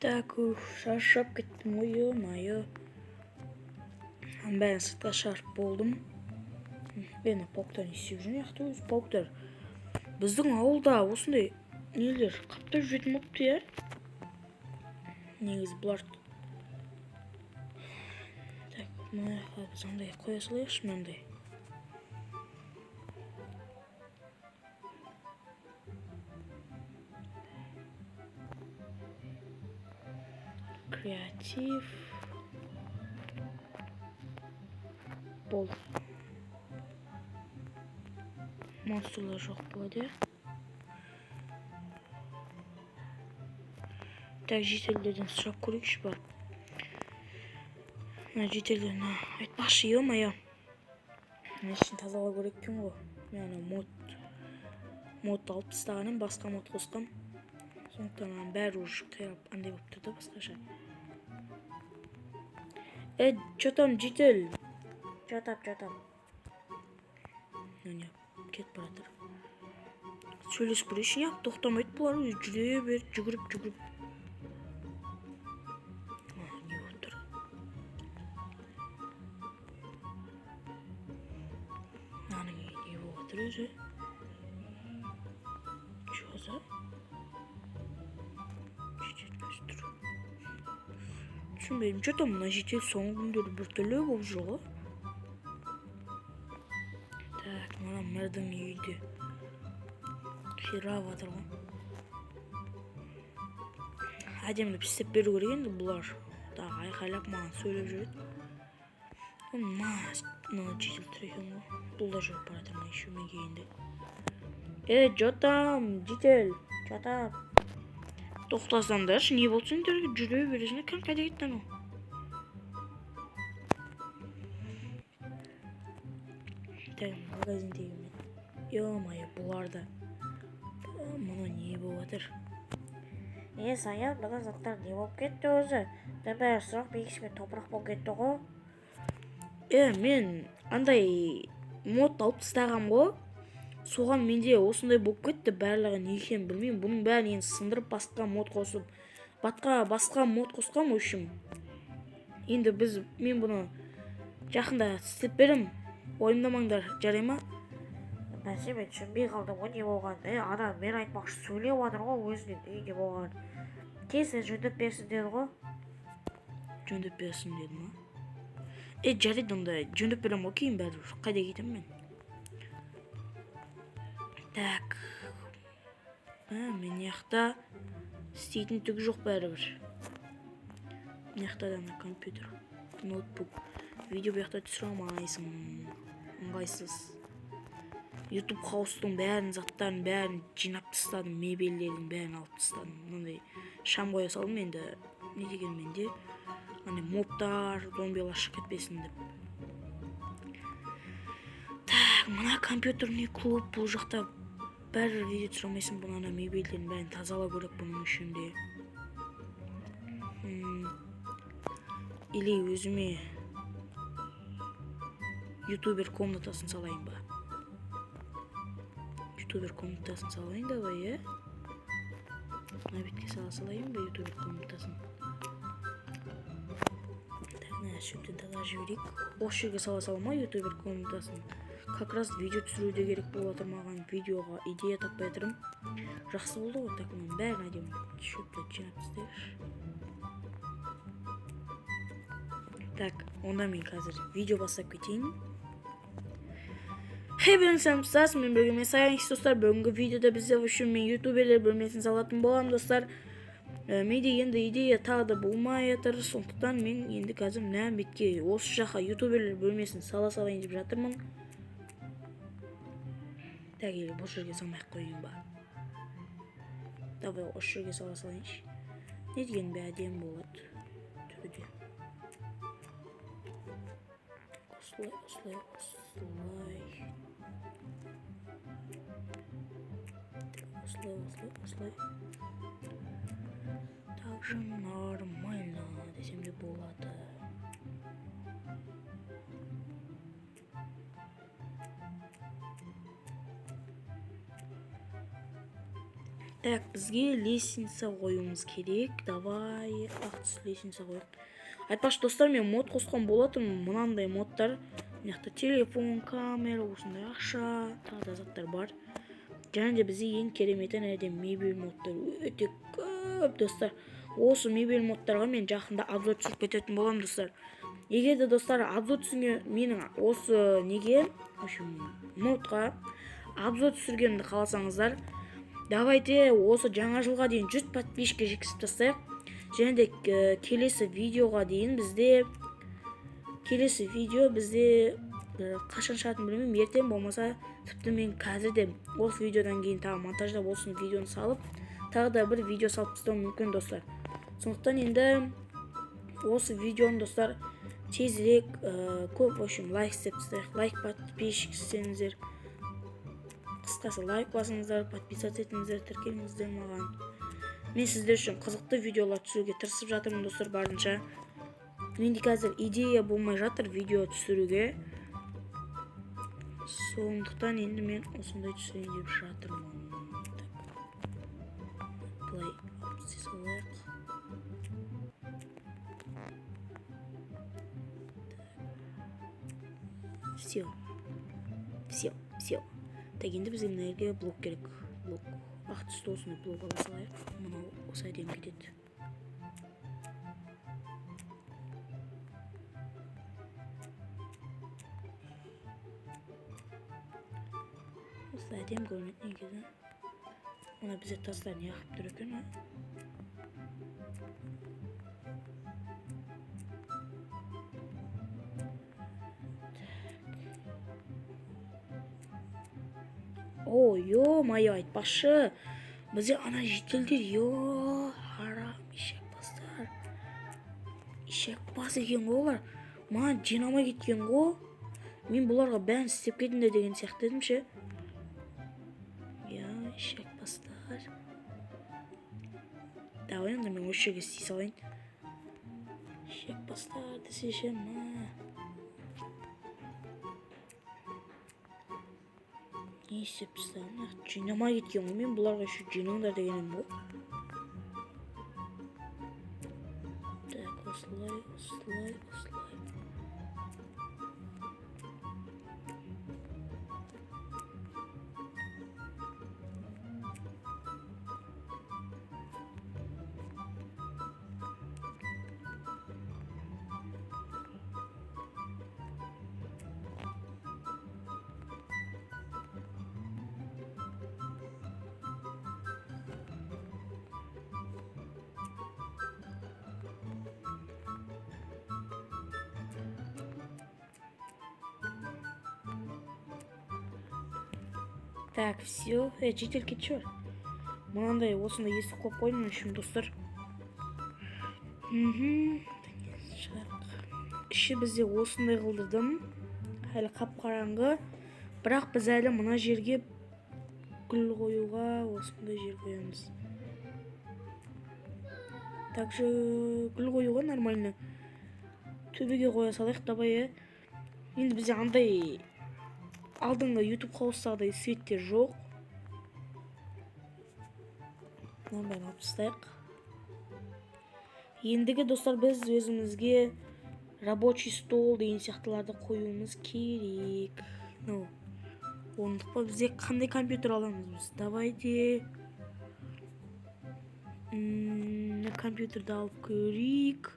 Так, шаршап кеттім ғой, ё-моё. Бәрін сыртқа шығарып болдым. Мені пауктар не істеп жүр яқты өзі пауктар. Біздің ауылда осындай нелер қаптап жүретін болыпты, иә? Негізі бұлар. Так, мына жаққа біз андай қоя салайықшы, мынандай. Креатив. Болды. Монстрлар жоқ болады. Так, жителдерден сұрап көрейікші бар. Жителдерін айтпақшы, ё-моё. Ішін тазалау керек екен ғой. Мен мод алып тастағанын, басқа мод қосқам. Сондықтан бәрі уже қирап андай болып тұрды басқаша. Чё там, житель? Чё там? Не, кетіп баратыр. Сөйлесіп көрейінші, неғып тоқтамайды бұлар, жүре бер, жүгіріп. Не отыр? Наның не отыр өзі? Чё за? Түсінбеймін, чё там мына житель соңғы күндері біртүрлі болып жүр ғой? Так, мына мірдің үйде қирап жатыр ғой. Әдеміліп істеп беру керек енді бұлар. Тағы айқайлап маған сөйлеп жүреді. Мына житель тұр екен ғой. Бұл да жүріп баратыр ма еще мен келгенде. Чё там, житель? Чё там? Тоқтасаңдаршы, не болды сендерге жүре бересіңдер, қайда кетті анау? Так, магазиндегі мен. Ё-моё, бұларда. Мұны не болып жатыр? Саян, мына заттар не болып кетті өзі? Бәрі сұрақ бейгісімен топырақ болып кетті ғой. Мен андай мод алып тастағам ғой. Соған менде осындай болып кетті, барлығы не екенін білмеймін. Бұның бәрін енді сындырып басқа мод қосып, басқа мод қосқам өшім. Енді мен бұны жақында істеп берем. Ойымдамаңдар, жарай ма? Бәсе, мен түсінбей қалдым ғой не болған. Ана мен айтпақшы сөйлеп жатыр ғой өзінен не болған. Сен жөндеп берсін деді ғой. Жөндеп берсін деді ма? Жарайды онда жөндеп берем ғой кейін бәрібір. Қайда кетем мен? Так. Мен яқта істейтін түгі жоқ бәрібір. Мен яқта да компьютер, ноутбук. Видео бұяқта түсіре алмайсың. Ыңғайсыз. YouTube хаустың бәрін, заттарын бәрін жинап тастадым, мебелдердің бәрін алып тастадым. Мынандай шам қоя салдым енді. Не деген менде? Мобтар, зомбилар шығып кетпесін деп. Так, мына компьютерный клуб бұл жақта бәрі видео түсіре алмайсың. Бұны мебелдерін бәрін тазалау керек бұның үшінде. Или өзіме ютубер комнатасын салайын ба? Ютубер комнатасын салайын да ба, е? Мына бетке салайын ба ютубер комнатасын? Сөйтіп таза жіберейік. Осы жерге салма ютубер комнатасын. Как раз видео түсіруде керек болып отыр маған. Видеоға идея таппай отырмын. Жақсы болды ғой, так мен бәрін әдемі шөпті жинап тастайықшы. Так, онда мен қазір видео бастап кетейін. Сәлеметсіздер, мен біргемен саян достар. Бүгінгі видеода бізде үшін мен ютуберлер бөлмесін салатын болам достар. Менде енді идея тағы да болмай жатыр, сондықтан мен енді қазір мына бетке осы жаққа ютуберлер бөлмесін сала салайын деп жатырмын. Так, или бұл жерге салмай-ақ қойын ба? Давай осы жерге сала салайыншы. Не деген бе әдем болады түрде. Осылай. Так же нормально десем де болады. Так, бізге лестница қоюымыз керек. Давай, ақтыс лестница қояйық. Айтпақшы достар, мен мод қосқан болатынмын. Мынандай модтар, мынақты телефон, камера, осындай ақша, тағы да заттар бар. Және де бізде ең кереметін мебель модтар өте көп достар. Осы мебель модтарға мен жақында обзор түсіріп кететін боламын достар. Егер де достар обзор түсірген менің осы неге, модқа обзор түсіргенімді қаласаңыздар, давайте осы жаңа жылға дейін 100 подписчикке жеткізіп тастайық. Және де келесі видеоға дейін бізде қашан шығатынын білмеймін, ертең болмаса тіпті мен қазір де осы видеодан кейін тағы монтаждап осының видеоны салып, тағы да бір видео салып тастауым мүмкін достар. Сондықтан енді осы видеоны достар тезірек көп лайк істеп тастайық. Лайк, подписчик істеңіздер. Қысқасы лайк басыңыздар, подписаться етіңіздер, тіркеліңіздер маған. Мен сіздер үшін қызықты видеолар түсіруге тырысып жатырмын достар барынша. Менде қазір идея болмай жатыр видео түсіруге. Сондықтан енді мен осындай түсірейін деп жатырмын. Плей істей салайық. Все. Так, енді бізге мына жерге блок керек. Блок. Ақ түсті осындай блок ала салайық. Мынау осы әдемі кетеді. Осы әдемі көрінеді негізі. Оны бізде тастар не қылып тұр екен, О, ё-моё, айтпақшы. Бізде ана жителдер, харам, ешек бастар. Ешек бас екен ғой олар. Маған жинамай кеткен ғой. Мен бұларға бәрін істеп кетіңдер деген сияқты едім ше. Ешек бастар. Давай енді мен осы жерге істей салайын. Ешек бастар десе ше, не істеп тастадым? Жинамай кеткен ғой, мен бұларға еще жинаңдар дегенім ғой. Так, осылай. Так, все. Житель кетші. Мынандай осындай есік қойып қойдым үшін достар. Іші бізде осындай қылдырдым. Әлі қап-қараңғы. Бірақ біз әлі мына жерге гүл қоюға осындай жер қоямыз. Также гүл қоюға нормально төбеге қоя салайық, давай. Енді бізде андай алдыңғы YouTube қауыстағыдай светтер жоқ. Нормально алып тастайық. Ендігі достар біз өзімізге рабочий стол деген сияқтыларды қоюымыз керек. Орындық па, бізде қандай компьютер аламыз біз? Давайте компьютерді алып көрейік.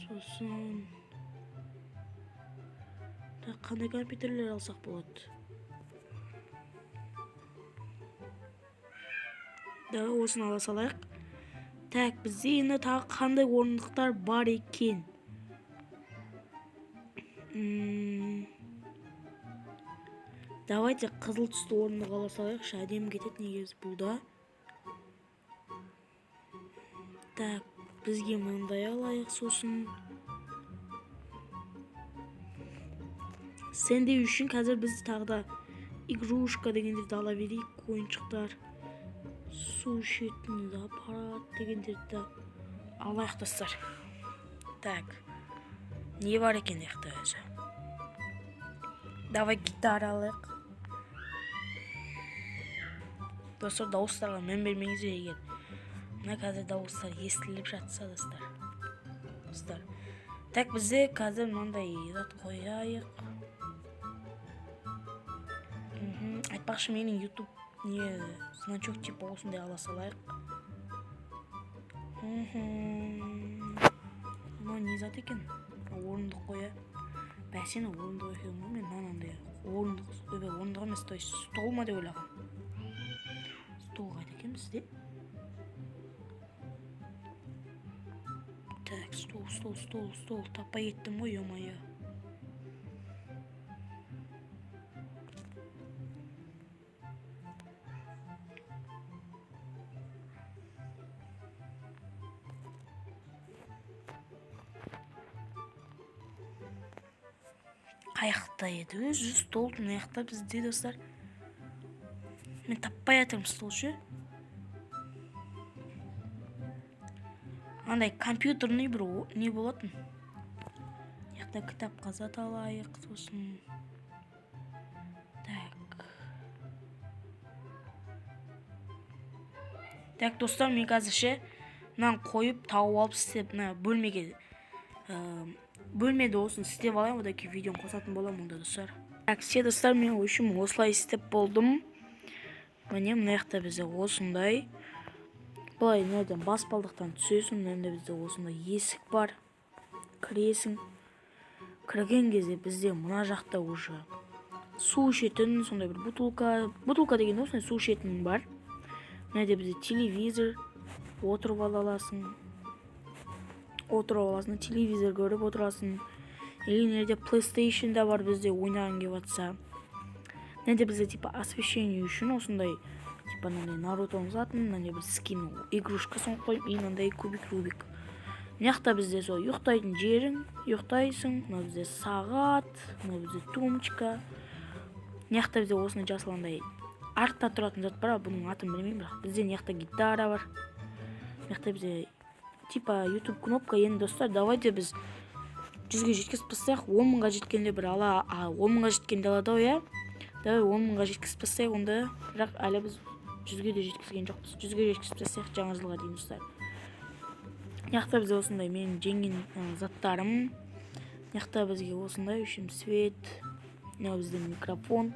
Сосын қандай компьютерлер алсақ болады? Да, осыны ала салайық. Так, бізде енді тағы қандай орындықтар бар екен? Давайте қызыл түсті орындық ала салайық. Әдемі кетеді негізі бұлда. Так, бізге мындай алайық сосын. Сенде үшін қазір біз тағы да игрушка дегендерді ала берейік, ойыншықтар. Су ішетін аппарат дегендерді алайық достар. Так, не бар екен еқті өзі? Давай гитара алайық. Достар, дауыстарға мән бермеңіздер егер. Мына қазір дауыстар естіліп жатса, достар. Так, бізде қазір мынандай зат қояйық. Айтпақшы, менің YouTube не значок типа осындай ала салайық. Мына не зат екен? Орындық қоя. Бәсені орындық екен ғой, мен мынандай орындық емес, то есть стол ма деп ойлағам. Стол қайда екен бізде? Так, стол. Таппай кеттім ғой, ё-моё. Қаяқта еді өзі стол, мына жақта бізде, достар. Мен таппай жатырмын стол ше. Андай компьютерный бір не болатын. Яқта кітап қазат алайық, сосын. Так, достар, мен қазірше мынаны қойып, тауып алып істеп, мына бөлмеде осын істеп алайын, одан кейін видеоны қосатын боламын онда, достар. Так, достар, мен ойшым осылай істеп болдым. Міне, мына жақта бізде осындай. Бұлай неден баспалдықтан түсесің, мында бізде осындай есік бар. Кіресің. Кірген кезде бізде мына жақта уже су ішетін, сондай бір бутылка деген осындай су ішетін бар. Мына бізде телевизор, отырып аласың, телевизор көріп отырасың. Или неде PlayStation да бар бізде, ойнаған келіп жатса. Мына бізде типа освещение үшін осындай типа Нарутоның затын, мына біз скин игрушкасын қойып, и мынандай кубик-рубик. Мына жақта бізде сол ұйықтайтын жерің, ұйықтайсың. Мына бізде сағат, мына бізде тумочка. Мына жақта бізде осыны жасыландай артта тұратын зат бар, бұның атын білмеймін, бірақ бізде мына жақта гитара бар. Мына жақта бізде типа YouTube кнопка. Енді, достар, давайте біз 100-ге жеткізіп бастайық. 10.000-ға жеткенде бір 10.000-ға жеткенде алады, иә? Давай 10.000-ға жеткізіп бастайық онда. Бірақ әлі біз 100-ге де жеткізген жоқпыз. 100-ге жеткізіп бастайық жаңа жылға дейін, достар. Мына жақта бізде осындай менің жеңген заттарым. Мына жақта бізге осындай үшін свет. Мына бізде микрофон.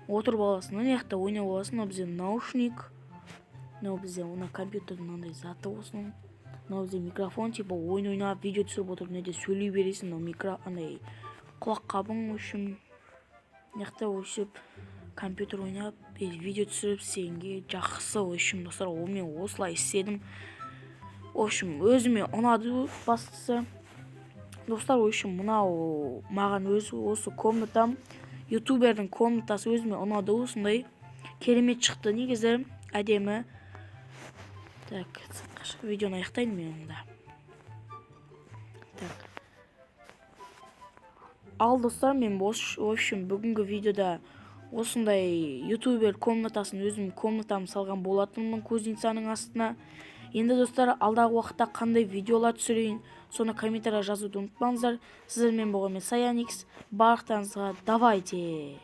Отырып аласың, мына жақта ойнап аласың. Мына бізде наушник. Мына бізде компьютердің мынандай заты осының. Мына бізде микрофон, типа ойнап, видео түсіріп отырып, неде сөйлей бересің. Андай құлаққабың үшін. Мына жақта өшіп компьютер ойнап, видео түсіріп сенге жақсы үшін, достар. Мен осылай істедім. Үшін өзіме ұнады бастысы. Достар, үшін мынау маған осы комнатам, ютубердің комнатасы өзіме ұнады, осындай керемет шықты, негізі әдемі. Так, видеоны аяқтайын мен онда. Так. Ал, достар, мен общем бүгінгі видеода осындай ютубер комнатасын өзім комнатам салған болатынмын кузницаның астына. Енді, достар, алдағы уақытта қандай видеолар түсірейін, соны комментария жазуды ұмытпаңыздар. Сіздермен болған мен Саяникс. Барлықтарыңызға давайте!